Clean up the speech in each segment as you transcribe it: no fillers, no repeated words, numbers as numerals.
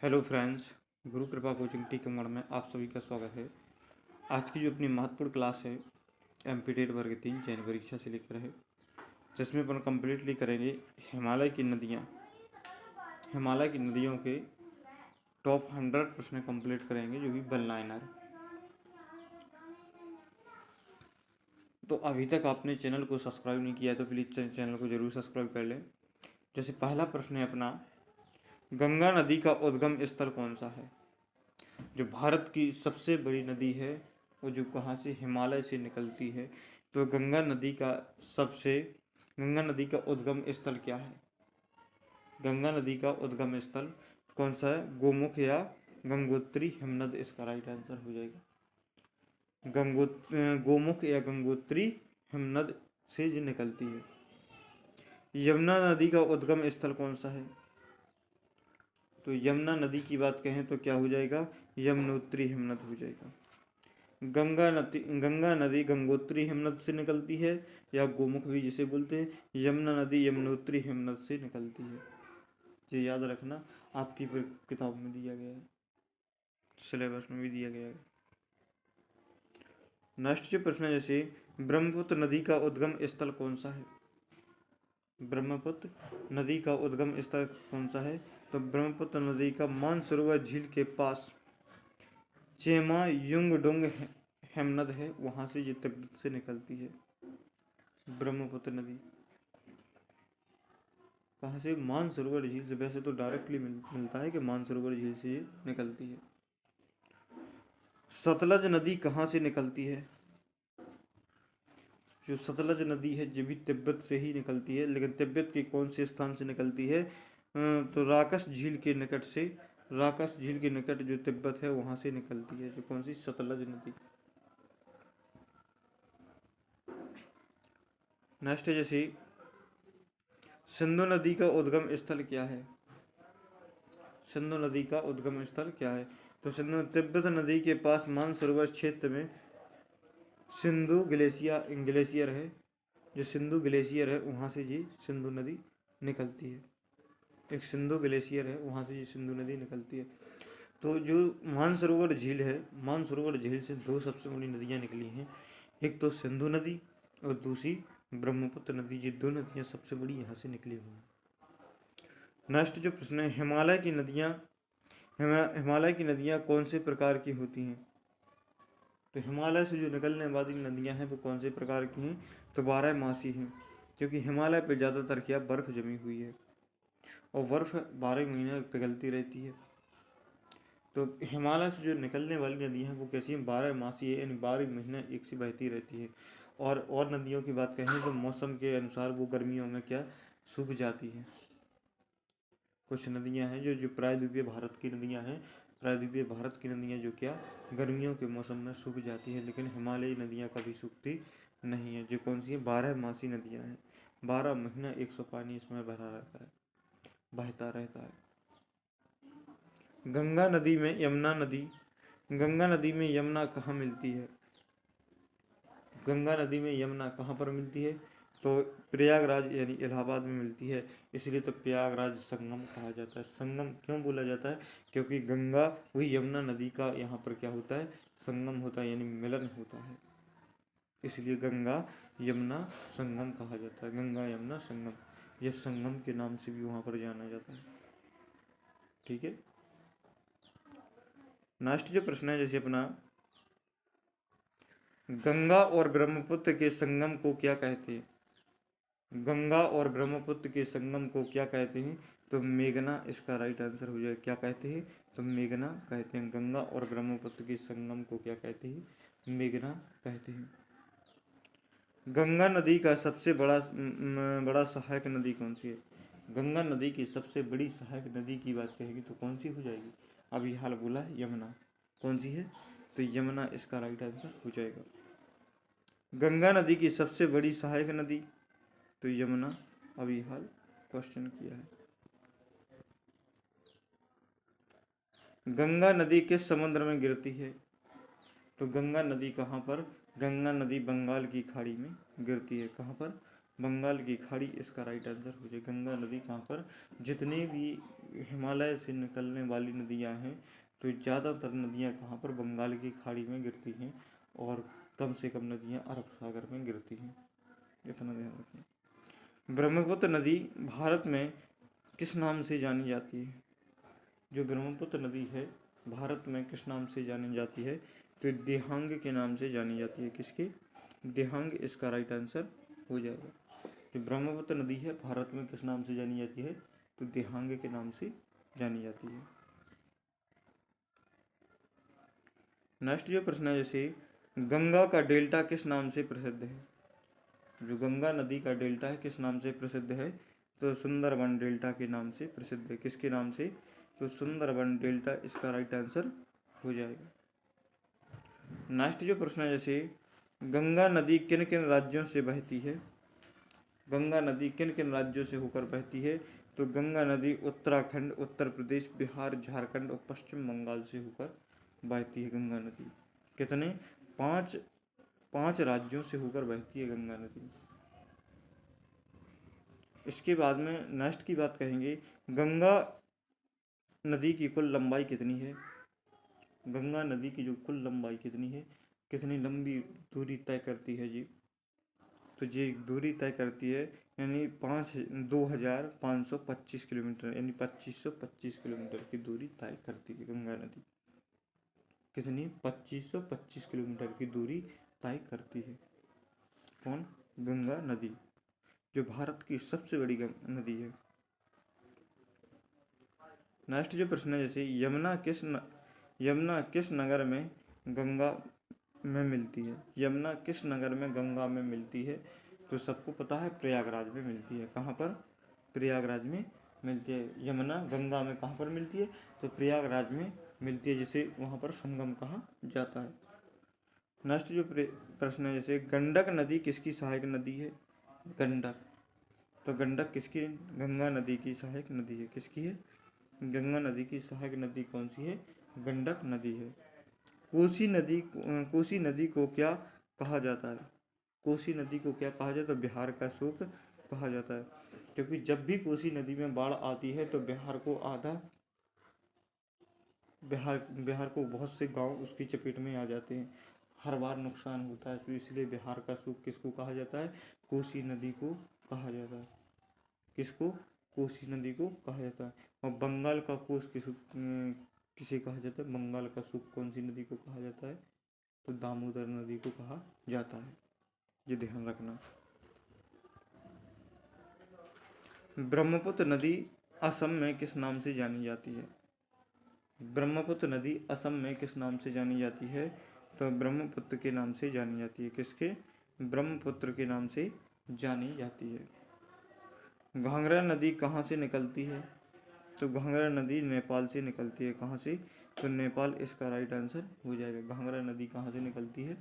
Hello friends, गुरु कृपा coaching Tikamgarh में आप सभी का स्वागत है। आज की जो अपनी महत्वपूर्ण क्लास है एमपीटेट वर्ग 3 चयन परीक्षा से लेकर है, जिसमें अपन कम्प्लीटली करेंगे हिमालय की नदियाँ। हिमालय की नदियों के टॉप 100 प्रश्न कंप्लीट करेंगे, जो कि वन लाइनर। तो अभी तक आपने चैनल को सब्सक्राइब नहीं किया है तो प्लीज़ चैनल को जरूर सब्सक्राइब कर लें। जैसे पहला प्रश्न है अपना, गंगा नदी का उद्गम स्थल कौन सा है? जो भारत की सबसे बड़ी नदी है वो जो कहाँ से, हिमालय से निकलती है। तो गंगा नदी का उद्गम स्थल क्या है? गंगा नदी का उद्गम स्थल कौन सा है? गोमुख या गंगोत्री हिमनद इसका राइट आंसर हो जाएगा। गोमुख या गंगोत्री हिमनद से जो निकलती है। यमुना नदी का उद्गम स्थल कौन सा है? तो यमुना नदी की बात कहें तो क्या हो जाएगा? यमुनोत्री हिमनद हो जाएगा। गंगा नदी गंगोत्री हिमनद से निकलती है, या गोमुख भी जिसे बोलते हैं। यमुना नदी यमुनोत्री हिमनद से निकलती है। ये याद रखना, आपकी किताब में दिया गया है, सिलेबस में भी दिया गया है। नेक्स्ट जो प्रश्न है, जैसे ब्रह्मपुत्र नदी का उद्गम स्थल कौन सा है? ब्रह्मपुत्र नदी का उद्गम स्थल कौन सा है? तो ब्रह्मपुत्र नदी का मानसरोवर झील के पास चेमा युंगडुंग हिमनद है, वहाँ से ये तिब्बत से निकलती है। ब्रह्मपुत्र नदी कहाँ से? मानसरोवर झील से। वैसे तो डायरेक्टली मिलता है कि मानसरोवर झील से ये निकलती है। सतलज नदी कहाँ से निकलती है? जो सतलज नदी है ये भी तिब्बत से ही निकलती है, लेकिन तिब्बत के कौन से स्थान से निकलती है? तो राकस झील के निकट से। राकस झील के निकट जो तिब्बत है वहाँ से निकलती है, जो कौन सी? सतलज नदी। नेक्स्ट है, जैसे सिंधु नदी का उद्गम स्थल क्या है? सिंधु नदी का उद्गम स्थल क्या है? तो सिंधु तिब्बत नदी के पास मानसरोवर क्षेत्र में सिंधु ग्लेशियर है। जो सिंधु ग्लेशियर है वहाँ से ये सिंधु नदी निकलती है। एक सिंधु ग्लेशियर है, वहाँ से ये सिंधु नदी निकलती है। तो जो मानसरोवर झील है, मानसरोवर झील से दो सबसे बड़ी नदियाँ निकली हैं, एक तो सिंधु नदी और दूसरी ब्रह्मपुत्र नदी। ये दो नदियाँ सबसे बड़ी यहाँ से निकली हुई हैं। नेक्स्ट जो प्रश्न है, हिमालय की नदियाँ कौन से प्रकार की होती हैं? तो हिमालय से जो निकलने वाली नदियाँ हैं वो कौन से प्रकार की हैं? तो 12मासी हैं, क्योंकि हिमालय पर ज़्यादातर क्या बर्फ़ जमी हुई है और बर्फ़ 12 महीने पिघलती रहती है। तो हिमालय से जो निकलने वाली नदियाँ हैं वो कैसी हैं? 12मासी है, यानी 12 महीने एक सी बहती रहती है। और नदियों की बात कहें तो मौसम के अनुसार वो गर्मियों में क्या सूख जाती हैं। कुछ नदियाँ हैं जो प्रायद्वीपीय भारत की नदियाँ हैं, प्रायद्वीपीय भारत की नदियाँ जो क्या गर्मियों के मौसम में सूख जाती हैं, लेकिन हिमालयी नदियाँ कभी सूखती नहीं है। जो कौन सी है? 12मासी नदियाँ हैं। 12 महीना 100 पानी इसमें भरा रहता है, बहता रहता है। गंगा नदी में यमुना कहाँ मिलती है? गंगा नदी में यमुना कहाँ पर मिलती है? तो प्रयागराज यानी इलाहाबाद में मिलती है, इसलिए तो प्रयागराज संगम कहा जाता है। संगम क्यों बोला जाता है? क्योंकि गंगा वही यमुना नदी का यहाँ पर क्या होता है? संगम होता है, यानी मिलन होता है, इसलिए गंगा यमुना संगम कहा जाता है। गंगा यमुना संगम, यह संगम के नाम से भी वहाँ पर जाना जाता है। ठीक है। नेक्स्ट जो प्रश्न है, जैसे अपना, गंगा और ब्रह्मपुत्र के संगम को क्या कहते हैं? गंगा और ब्रह्मपुत्र के संगम को क्या कहते हैं? तो मेघना इसका राइट आंसर हो जाएगा। क्या कहते हैं? तो मेघना कहते हैं। गंगा और ब्रह्मपुत्र के संगम को क्या कहते हैं? मेघना कहते हैं। गंगा नदी का सबसे बड़ा सहायक नदी कौन सी है? गंगा नदी की सबसे बड़ी सहायक नदी की बात कहेगी तो कौन सी हो जाएगी? अभी हाल बोला यमुना। कौन सी है? तो यमुना इसका राइट आंसर हो जाएगा। गंगा नदी की सबसे बड़ी सहायक नदी तो यमुना, अभी हाल क्वेश्चन किया है। गंगा नदी किस समुद्र में गिरती है? तो गंगा नदी कहाँ पर? गंगा नदी बंगाल की खाड़ी में गिरती है। कहाँ पर? बंगाल की खाड़ी इसका राइट आंसर हो जाए। गंगा नदी कहाँ पर, जितनी भी हिमालय से निकलने वाली नदियाँ हैं तो ज़्यादातर नदियाँ कहाँ पर बंगाल की खाड़ी में गिरती हैं और कम से कम नदियाँ अरब सागर में गिरती हैं, इतना ध्यान रखना। ब्रह्मपुत्र नदी भारत में किस नाम से जानी जाती है? जो ब्रह्मपुत्र नदी है भारत में किस नाम से जानी जाती है? तो दिहांग के नाम से जानी जाती है। किसके? दिहांग इसका राइट आंसर हो जाएगा। जो ब्रह्मपुत्र नदी है भारत में किस नाम से जानी जाती है? तो दिहांग के नाम से जानी जाती है। नेक्स्ट जो प्रश्न है, जैसे गंगा का डेल्टा किस नाम से प्रसिद्ध है? जो गंगा नदी का डेल्टा है किस नाम से प्रसिद्ध है? तो सुंदरबन डेल्टा के नाम से प्रसिद्ध है। किसके नाम से? तो सुंदरबन डेल्टा इसका राइट आंसर हो जाएगा। नेक्स्ट जो प्रश्न है, जैसे गंगा नदी किन किन राज्यों से बहती है? गंगा नदी किन किन राज्यों से होकर बहती है? तो गंगा नदी उत्तराखंड, उत्तर प्रदेश, बिहार, झारखंड और पश्चिम बंगाल से होकर बहती है गंगा नदी। कितने? पांच राज्यों से होकर बहती है गंगा नदी। इसके बाद में नेक्स्ट की बात कहेंगे, गंगा नदी की कुल लंबाई कितनी है? गंगा नदी की जो कुल लंबाई कितनी है, कितनी लंबी दूरी तय करती है जी? तो ये दूरी तय करती है यानी 2525 किलोमीटर, यानी 2525 किलोमीटर की दूरी तय करती है गंगा नदी। कितनी? 2525 किलोमीटर की दूरी तय करती है। कौन? गंगा नदी, जो भारत की सबसे बड़ी नदी है। नेक्स्ट जो प्रश्न है, जैसे यमुना किस नगर में गंगा में मिलती है? यमुना किस नगर में गंगा में मिलती है? तो सबको पता है प्रयागराज में मिलती है। कहाँ पर? प्रयागराज में मिलती है। यमुना गंगा में कहाँ पर मिलती है? तो प्रयागराज में मिलती है, जिसे वहाँ पर संगम कहा जाता है। नेक्स्ट जो प्रश्न है, जैसे गंडक नदी किसकी सहायक नदी है? गंडक, तो गंडक किसकी? गंगा नदी की सहायक नदी है। किसकी है? गंगा नदी की सहायक नदी कौन सी है? गंडक नदी है। कोसी नदी को क्या कहा जाता है? कोसी नदी को क्या कहा जाता है? बिहार का शोक कहा जाता है, क्योंकि जब भी कोसी नदी में बाढ़ आती है तो बिहार को बहुत से गांव उसकी चपेट में आ जाते हैं, हर बार नुकसान होता है। तो इसलिए बिहार का सूख किसको कहा जाता है? कोसी नदी को कहा जाता है। किसको? कोसी नदी को कहा जाता है। और बंगाल का कोस किसे कहा जाता है? बंगाल का सूख कौन सी नदी को कहा जाता है? तो दामोदर नदी को कहा जाता है। ये ध्यान रखना। ब्रह्मपुत्र नदी असम में किस नाम से जानी जाती है? ब्रह्मपुत्र नदी असम में किस नाम से जानी जाती है? तो ब्रह्मपुत्र के नाम से जानी जाती है। किसके? ब्रह्मपुत्र के नाम से जानी जाती है। घाघरा नदी कहाँ से निकलती है? तो घाघरा नदी नेपाल से निकलती है। कहाँ से? तो नेपाल इसका राइट आंसर हो जाएगा। घाघरा नदी कहाँ से निकलती है?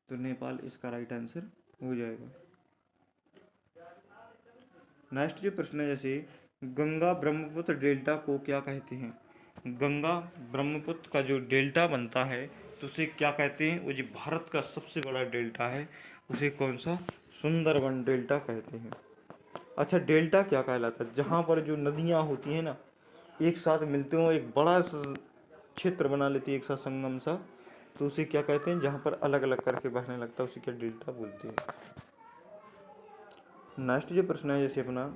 तो नेपाल इसका राइट आंसर हो जाएगा। नेक्स्ट जो प्रश्न है, जैसे गंगा ब्रह्मपुत्र डेल्टा को क्या कहते हैं? गंगा ब्रह्मपुत्र का जो डेल्टा बनता है तो उसे क्या कहते हैं? वो जो भारत का सबसे बड़ा डेल्टा है उसे कौन सा? सुंदरबन डेल्टा कहते हैं। अच्छा, डेल्टा क्या कहलाता है? जहाँ पर जो नदियाँ होती हैं ना, एक साथ मिलते हो, एक बड़ा क्षेत्र बना लेती है, एक साथ संगम सा, तो उसे क्या कहते हैं? जहाँ पर अलग अलग करके बहने लगता है उसे क्या डेल्टा बोलते हैं। नेक्स्ट जो प्रश्न है, जैसे अपना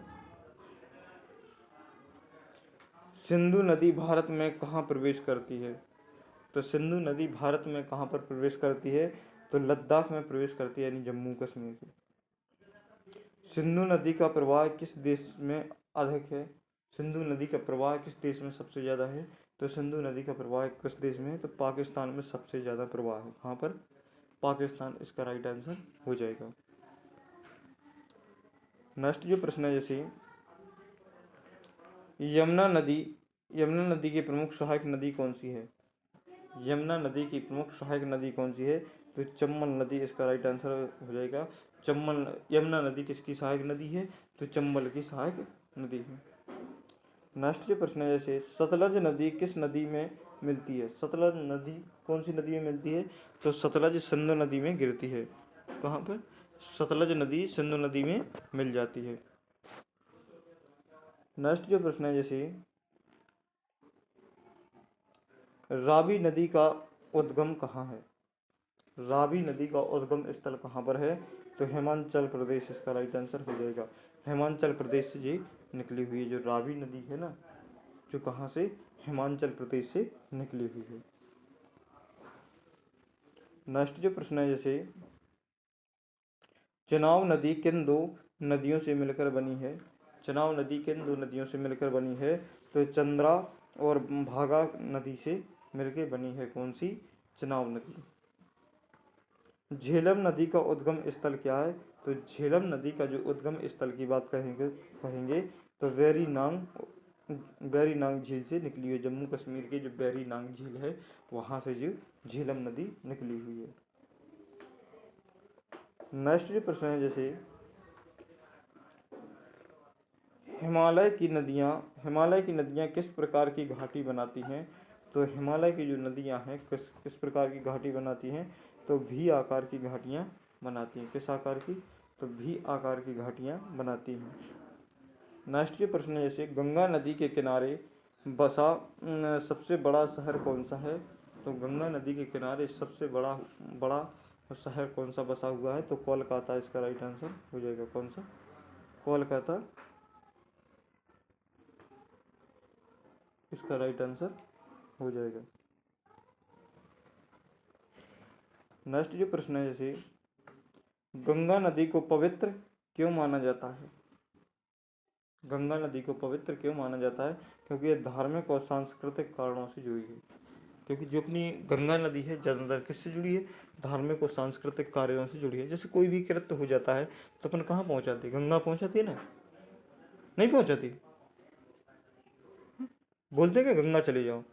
सिंधु नदी भारत में कहाँ प्रवेश करती है? तो सिंधु नदी भारत में कहाँ पर प्रवेश करती है? तो लद्दाख में प्रवेश करती है, यानी जम्मू कश्मीर से। सिंधु नदी का प्रवाह किस देश में अधिक है? सिंधु नदी का प्रवाह किस देश में सबसे ज़्यादा है? तो सिंधु नदी का प्रवाह किस देश में है? तो पाकिस्तान में सबसे ज़्यादा प्रवाह है। कहाँ पर? पाकिस्तान इसका राइट आंसर हो जाएगा। नेक्स्ट जो प्रश्न है, जैसे यमुना नदी की प्रमुख सहायक नदी कौन सी है? यमुना नदी की प्रमुख सहायक नदी कौन सी है? तो चंबल नदी इसका राइट आंसर हो जाएगा। यमुना नदी किसकी सहायक नदी है? तो चंबल की सहायक नदी है। नेक्स्ट जो प्रश्न है, जैसे सतलज नदी किस नदी में मिलती है? सतलज नदी कौन सी नदी में मिलती है? तो सतलज सिंधु नदी में गिरती है। कहाँ पर? सतलज नदी सिंधु नदी में मिल जाती है। नेक्स्ट जो प्रश्न है, जैसे रावी नदी का उद्गम कहाँ है? रावी नदी का उद्गम स्थल कहाँ पर है? तो हिमाचल प्रदेश इसका राइट आंसर हो जाएगा। हिमाचल प्रदेश से ये निकली हुई है जो रावी नदी है ना, जो कहाँ से? हिमाचल प्रदेश से निकली हुई है। नेक्स्ट जो प्रश्न है, जैसे चेनाब नदी किन दो नदियों से मिलकर बनी है? चेनाब नदी किन दो नदियों से मिलकर बनी है? तो चंद्रा और भागा नदी से मिलकर बनी है। कौन सी? चेनाब नदी। झेलम नदी का उद्गम स्थल क्या है? तो झेलम नदी का जो उद्गम स्थल की बात कहेंगे तो वेरीनाग झील से निकली हुई है। जम्मू कश्मीर के जो वेरीनाग झील है वहाँ से जो झेलम नदी निकली हुई है। नेक्स्ट जो प्रश्न है, जैसे हिमालय की नदियाँ किस प्रकार की घाटी बनाती हैं? तो हिमालय की जो नदियाँ हैं किस प्रकार की घाटी बनाती हैं? तो वी आकार की घाटियाँ बनाती हैं। किस आकार की? तो वी आकार की घाटियाँ बनाती हैं। नेक्स्ट जो प्रश्न है, जैसे गंगा नदी के किनारे बसा सबसे बड़ा शहर कौन सा है? तो गंगा नदी के किनारे सबसे बड़ा शहर कौन सा बसा हुआ है? तो कोलकाता इसका राइट आंसर हो जाएगा। कौन सा? कोलकाता इसका राइट आंसर हो जाएगा। नेक्स्ट जो प्रश्न है, जैसे गंगा नदी को पवित्र क्यों माना जाता है? गंगा नदी को पवित्र क्यों माना जाता है? क्योंकि ये धार्मिक और सांस्कृतिक कारणों से जुड़ी है। क्योंकि जो अपनी गंगा नदी है ज़्यादातर किससे जुड़ी है? धार्मिक और सांस्कृतिक कार्यों से जुड़ी है। जैसे कोई भी कृत्य हो जाता है तो अपन कहाँ पहुँचाते? गंगा पहुँचाती है ना? नहीं पहुँचाती? बोलते हैं कि गंगा चले जाओ।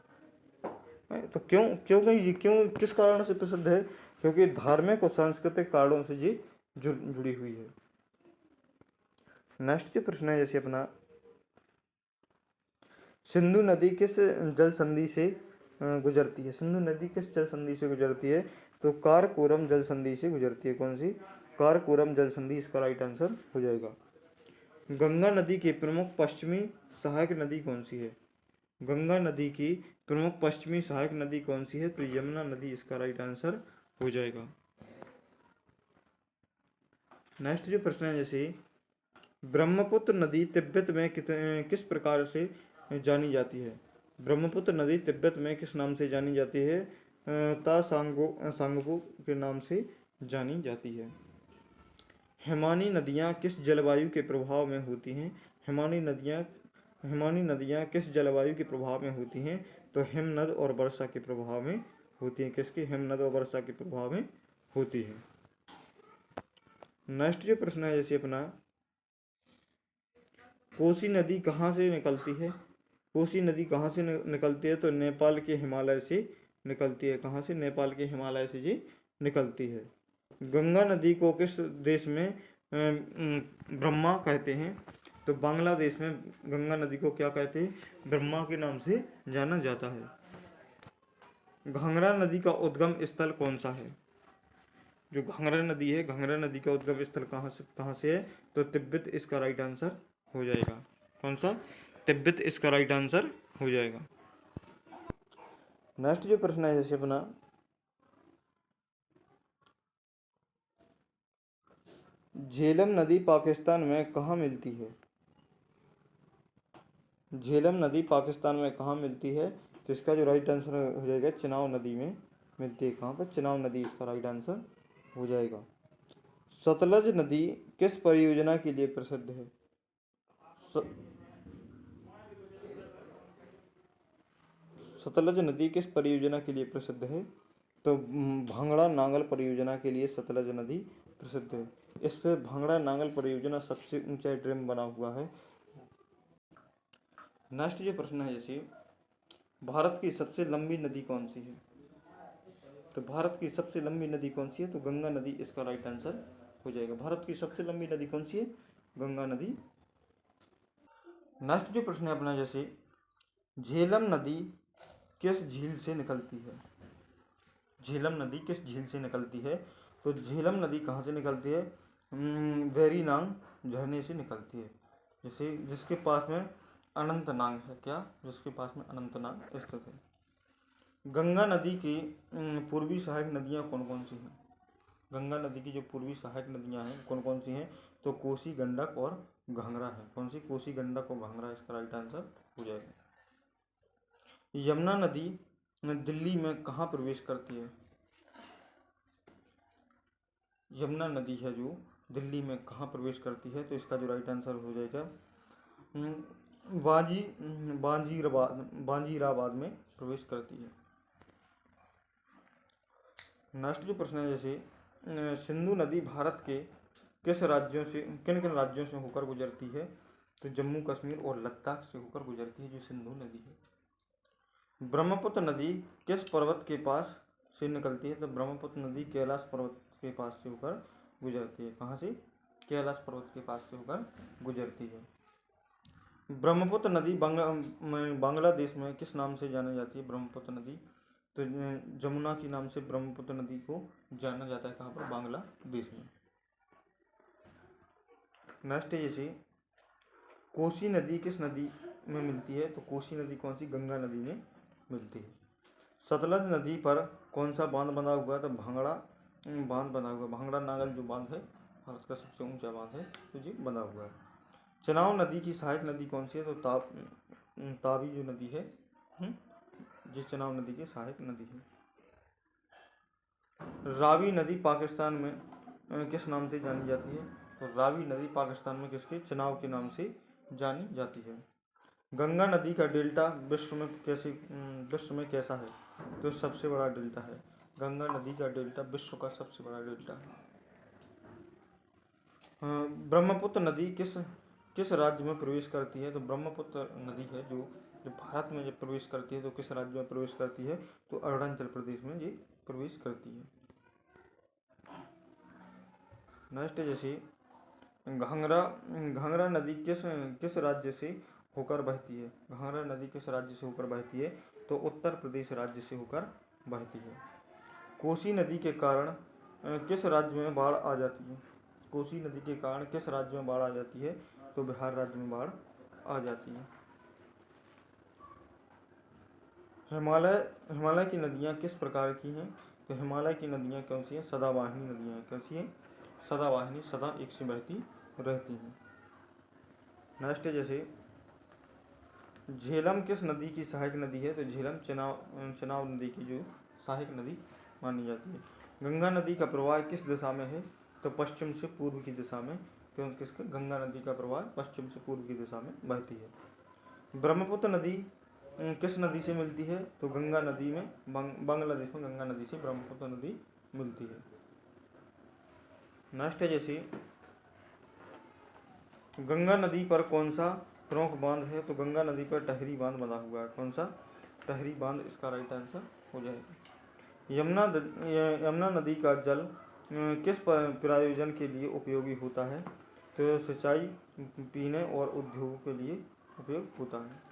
तो क्यों किस कारण से प्रसिद्ध है? क्योंकि धार्मिक और सांस्कृतिक कारणों से ये जुड़ी हुई है। नेक्स्ट जो प्रश्न है, जैसे अपना सिंधु नदी किस जल संधि से गुजरती है? सिंधु नदी किस जल संधि से गुजरती है? तो कारकोरम जल संधि से गुजरती है। कौन सी? कारकोरम जल संधि इसका राइट आंसर हो जाएगा। गंगा नदी की प्रमुख पश्चिमी सहायक नदी कौन सी है? गंगा नदी की प्रमुख पश्चिमी सहायक नदी कौन सी है? तो यमुना नदी इसका राइट आंसर हो जाएगा। नेक्स्ट जो प्रश्न है, जैसे ब्रह्मपुत्र नदी तिब्बत में किस प्रकार से जानी जाती है? ब्रह्मपुत्र नदी तिब्बत में किस नाम से जानी जाती है? सांगपो के नाम से जानी जाती है। हिमानी नदियाँ किस जलवायु के प्रभाव में होती हैं? हिमानी नदियाँ किस जलवायु के प्रभाव में होती हैं? तो हिमनद और वर्षा के प्रभाव में होती हैं। किसके? हिमनद और वर्षा के प्रभाव में होती हैं। नेक्स्ट जो प्रश्न है, जैसे अपना कोसी नदी कहाँ से निकलती है? कोसी नदी कहाँ से निकलती है? तो नेपाल के हिमालय से निकलती है। कहाँ से? नेपाल के हिमालय से ये निकलती है। गंगा नदी को किस देश में ब्रह्मा कहते हैं? तो बांग्लादेश में गंगा नदी को क्या कहते हैं? ब्रह्मा के नाम से जाना जाता है। घाघरा नदी का उद्गम स्थल कौन सा है? जो घाघरा नदी है, घाघरा नदी का उद्गम स्थल कहाँ से है? तो तिब्बत इसका राइट आंसर हो जाएगा। कौन सा? तिब्बत इसका राइट आंसर हो जाएगा। नेक्स्ट जो प्रश्न है, जैसे अपना झेलम नदी पाकिस्तान में कहाँ मिलती है? झेलम नदी पाकिस्तान में कहाँ मिलती है? तो इसका जो राइट आंसर हो जाएगा चेनाब नदी में मिलती है। कहाँ पर? चेनाब नदी इसका राइट आंसर हो जाएगा। सतलज नदी किस परियोजना के लिए प्रसिद्ध है? सतलज नदी किस परियोजना के लिए प्रसिद्ध है? तो भांगड़ा नांगल परियोजना के लिए सतलज नदी प्रसिद्ध है। इस पे भांगड़ा नांगल परियोजना सबसे ऊंचा डैम बना हुआ है। नेक्स्ट जो प्रश्न है, जैसे भारत की सबसे लंबी नदी कौन सी है? तो भारत की सबसे लंबी नदी कौन सी है? तो गंगा नदी इसका राइट आंसर हो जाएगा। भारत की सबसे लंबी नदी कौन सी है? गंगा नदी। नेक्स्ट जो प्रश्न है अपना, जैसे झेलम नदी किस झील से निकलती है? झेलम नदी किस झील से निकलती है? तो झेलम नदी कहाँ से निकलती है? वेरीनांग झरने से निकलती है, जैसे जिसके पास में अनंतनाग है। क्या? जिसके पास में अनंतनाग स्थित है। गंगा नदी की पूर्वी सहायक नदियाँ कौन कौन सी हैं? गंगा नदी की जो पूर्वी सहायक नदियाँ हैं कौन कौन सी हैं? तो कोसी, गंडक और घाघरा है। कौन सी? कोसी, गंडक और घाघरा इसका राइट आंसर हो जाएगा। यमुना नदी दिल्ली में कहाँ प्रवेश करती है? यमुना नदी है जो दिल्ली में कहाँ प्रवेश करती है? तो इसका जो राइट आंसर हो जाएगा बांजीराबाद में प्रवेश करती है। नेक्स्ट जो प्रश्न है, जैसे सिंधु नदी भारत के किस राज्यों से, किन किन राज्यों से होकर गुजरती है? तो जम्मू कश्मीर और लद्दाख से होकर गुजरती है जो सिंधु नदी है। ब्रह्मपुत्र नदी किस पर्वत के पास से निकलती है? तो ब्रह्मपुत्र नदी कैलाश पर्वत के पास से होकर गुजरती है। कहाँ से? कैलाश पर्वत के पास से होकर गुजरती है। ब्रह्मपुत्र नदी बांग्लादेश में किस नाम से जानी जाती है? ब्रह्मपुत्र नदी तो जमुना के नाम से ब्रह्मपुत्र नदी को जाना जाता है। कहाँ पर? बांग्लादेश में। नेक्स्ट है, जैसे कोसी नदी किस नदी में मिलती है? तो कोसी नदी कौन सी? गंगा नदी में मिलती है। सतलज नदी पर कौन सा बांध बना हुआ है? तो भांगड़ा बांध बना हुआ है। भांगड़ा नागल जो बांध है भारत का सबसे ऊंचा बांध है, तो ये बना हुआ है। चेनाब नदी की सहायक नदी कौन सी है? तो तावी जो नदी है, जिस चेनाब नदी की सहायक नदी है। रावी नदी पाकिस्तान में किस नाम से जानी जाती है? तो रावी नदी पाकिस्तान में किसके? चेनाब के नाम से जानी जाती है। गंगा नदी का डेल्टा विश्व में कैसा है? तो सबसे बड़ा डेल्टा है। गंगा नदी का डेल्टा विश्व का सबसे बड़ा डेल्टा है। ब्रह्मपुत्र नदी किस राज्य में प्रवेश करती है? तो ब्रह्मपुत्र नदी है जो भारत में जब प्रवेश करती है तो किस राज्य में प्रवेश करती है? तो अरुणाचल प्रदेश में ये प्रवेश करती है। नेक्स्ट है, जैसे घाघरा नदी किस राज्य से होकर बहती है? घाघरा नदी किस राज्य से होकर बहती है? तो उत्तर प्रदेश राज्य से होकर बहती है। कोसी नदी के कारण किस राज्य में बाढ़ आ जाती है? कोसी नदी के कारण किस राज्य में बाढ़ आ जाती है? तो बिहार राज्य में बाढ़ आ जाती है। हिमालय की नदियाँ किस प्रकार की हैं? तो हिमालय की नदियाँ कौन सी हैं? सदावाहिनी नदियाँ हैं। कैसी हैं? सदावाहिनी, सदा एक से बहती रहती हैं। नेक्स्ट है, जैसे झेलम किस नदी की सहायक नदी है? तो झेलम चेनाब नदी की जो सहायक नदी मानी जाती है। गंगा नदी का प्रवाह किस दिशा में है? तो पश्चिम से पूर्व की दिशा में। क्योंकि किसका? गंगा नदी का प्रवाह पश्चिम से पूर्व की दिशा में बहती है। ब्रह्मपुत्र नदी किस नदी से मिलती है? तो गंगा नदी में बांग्लादेश में गंगा नदी से ब्रह्मपुत्र नदी मिलती है। नेक्स्ट है, जैसे गंगा नदी पर कौन सा प्रमुख बांध है? तो गंगा नदी पर टहरी बांध बना हुआ है। कौन सा? टहरी बांध इसका राइट आंसर हो जाएगा। यमुना नदी का जल किस प्रयोजन के लिए उपयोगी होता है? तो सिंचाई, पीने और उद्योगों के लिए उपयोग होता है।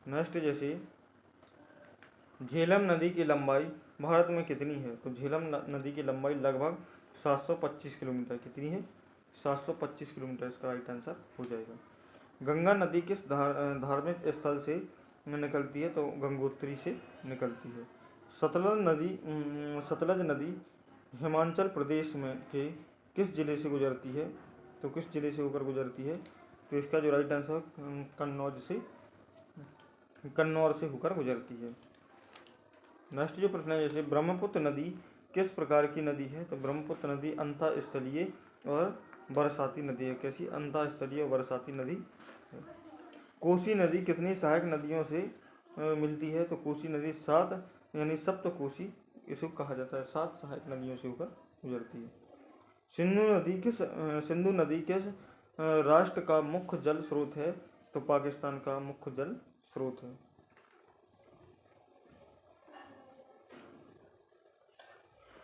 नेक्स्ट, जैसे झेलम नदी की लंबाई भारत में कितनी है? तो झेलम नदी की लंबाई लगभग 725 किलोमीटर। कितनी है? 725 किलोमीटर इसका राइट आंसर हो जाएगा। गंगा नदी किस धार्मिक स्थल से निकलती है? तो गंगोत्री से निकलती है। सतलज नदी हिमाचल प्रदेश में के किस जिले से गुजरती है? तो किस जिले से होकर गुजरती है? तो इसका जो राइट आंसर कन्नौर से होकर गुजरती है। नेक्स्ट जो प्रश्न है, जैसे ब्रह्मपुत्र नदी किस प्रकार की नदी है? तो ब्रह्मपुत्र नदी अंतःस्थलीय और बरसाती नदी है। कैसी? अंतःस्थलीय और बरसाती नदी है। कोसी नदी कितनी सहायक नदियों से मिलती है? तो कोसी नदी 7 यानी सप्त कोसी इसको कहा जाता है। 7 सहायक नदियों से होकर गुजरती है। सिंधु नदी किस राष्ट्र का मुख्य जल स्रोत है? तो पाकिस्तान का मुख्य जल स्रोत है।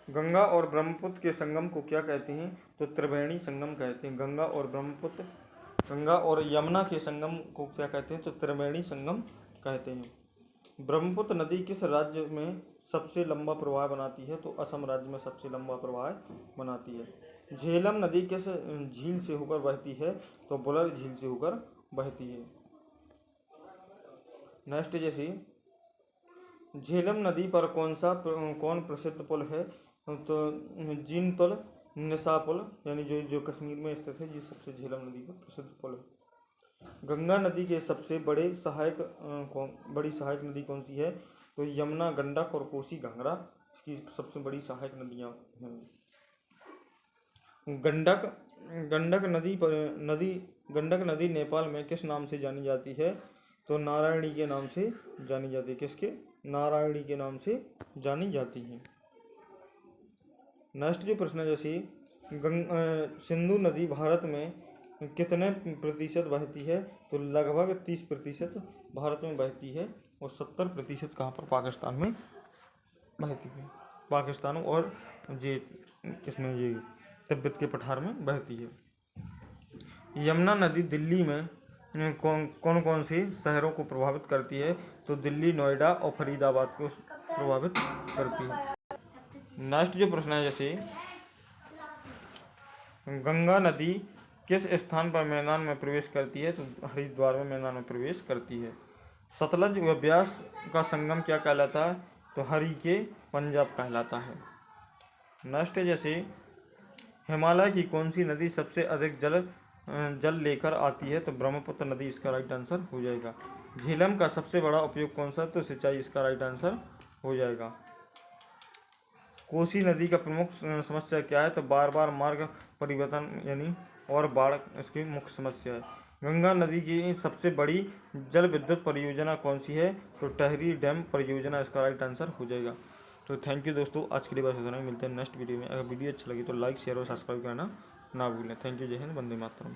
गंगा और ब्रह्मपुत्र के संगम को क्या कहते हैं? तो त्रिवेणी संगम कहते हैं। गंगा और यमुना के संगम को क्या कहते हैं? तो त्रिवेणी संगम कहते हैं। ब्रह्मपुत्र नदी किस राज्य में सबसे लंबा प्रवाह बनाती है? तो असम राज्य में सबसे लंबा प्रवाह बनाती है। झेलम नदी किस झील से होकर बहती है? तो बुलर झील से होकर बहती है। नेक्स्ट जैसे झेलम नदी पर कौन प्रसिद्ध पुल है? तो जीनतुल निसा पुल, यानी जो जो कश्मीर में स्थित है, ये सबसे झेलम नदी पर प्रसिद्ध पुल है। गंगा नदी के सबसे बड़ी सहायक नदी कौन सी है? तो यमुना, गंडक और कोसी घाघरा इसकी सबसे बड़ी सहायक नदियाँ हैं। गंडक नदी नेपाल में किस नाम से जानी जाती है? तो नारायणी के नाम से जानी जाती है। किसके? नारायणी के नाम से जानी जाती है। नेक्स्ट जो प्रश्न है जैसे सिंधु नदी भारत में कितने प्रतिशत बहती है? तो लगभग 30% भारत में बहती है और 70% कहाँ पर? पाकिस्तान में बहती है। पाकिस्तान और ये इसमें ये तिब्बत के पठार में बहती है। यमुना नदी दिल्ली में कौन कौन से शहरों को प्रभावित करती है? तो दिल्ली, नोएडा और फरीदाबाद को प्रभावित करती है। नेक्स्ट जो प्रश्न है जैसे गंगा नदी किस स्थान पर मैदान में प्रवेश करती है? तो हरिद्वार में मैदान में प्रवेश करती है। सतलज व ब्यास का संगम क्या कहलाता है? तो हरि के पंजाब कहलाता है। नेक्स्ट जैसे हिमालय की कौन सी नदी सबसे अधिक जल लेकर आती है? तो ब्रह्मपुत्र नदी इसका राइट आंसर हो जाएगा। झेलम का सबसे बड़ा उपयोग कौन सा? तो सिंचाई इसका राइट आंसर हो जाएगा। कोसी नदी का प्रमुख समस्या क्या है? तो बार बार मार्ग परिवर्तन यानी और बाढ़ इसकी मुख्य समस्या है। गंगा नदी की सबसे बड़ी जल विद्युत परियोजना कौन सी है? तो टिहरी डैम परियोजना इसका राइट आंसर हो जाएगा। तो थैंक यू दोस्तों, आज के लिए बस इतना ही। मिलते हैं नेक्स्ट वीडियो में। अगर वीडियो अच्छा लगी तो लाइक, शेयर और सब्सक्राइब करना ना भूलें। Thank you. जय हिंद, वंदे मातरम।